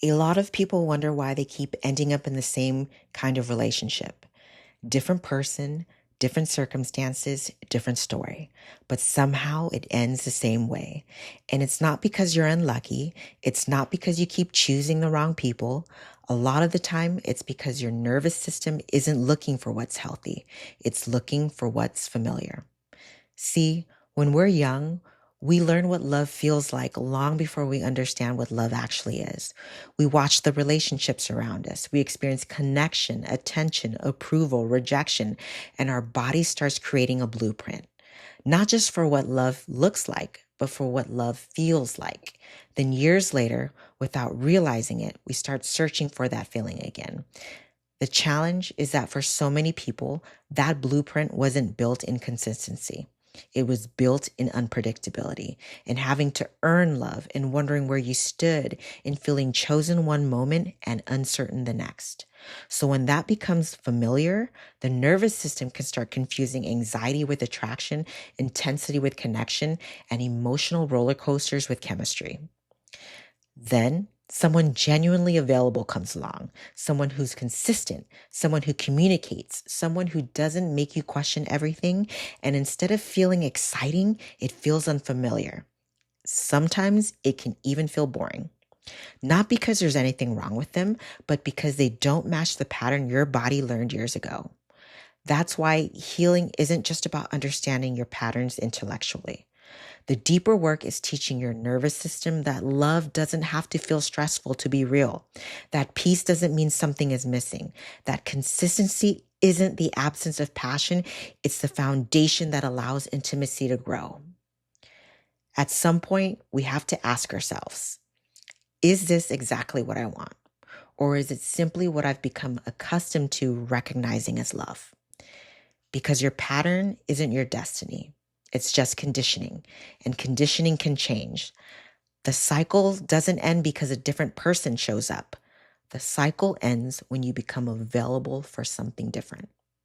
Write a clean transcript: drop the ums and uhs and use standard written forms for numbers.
A lot of people wonder why they keep ending up in the same kind of relationship. Different person, different circumstances, different story, but somehow it ends the same way. And it's not because you're unlucky. It's not because you keep choosing the wrong people. A lot of the time, it's because your nervous system isn't looking for what's healthy. It's looking for what's familiar. See, when we're young, we learn what love feels like long before we understand what love actually is. We watch the relationships around us. We experience connection, attention, approval, rejection, and our body starts creating a blueprint, not just for what love looks like, but for what love feels like. Then years later, without realizing it, we start searching for that feeling again. The challenge is that for so many people, that blueprint wasn't built in consistency. It was built in unpredictability and having to earn love and wondering where you stood and feeling chosen one moment and uncertain the next. So when that becomes familiar, the nervous system can start confusing anxiety with attraction, intensity with connection, and emotional roller coasters with chemistry. Then someone genuinely available comes along, someone who's consistent, someone who communicates, someone who doesn't make you question everything. And instead of feeling exciting, it feels unfamiliar. Sometimes it can even feel boring. Not because there's anything wrong with them, but because they don't match the pattern your body learned years ago. That's why healing isn't just about understanding your patterns intellectually. The deeper work is teaching your nervous system that love doesn't have to feel stressful to be real, that peace doesn't mean something is missing, that consistency isn't the absence of passion, it's the foundation that allows intimacy to grow. At some point, we have to ask ourselves, is this exactly what I want? Or is it simply what I've become accustomed to recognizing as love? Because your pattern isn't your destiny. It's just conditioning, and conditioning can change. The cycle doesn't end because a different person shows up. The cycle ends when you become available for something different.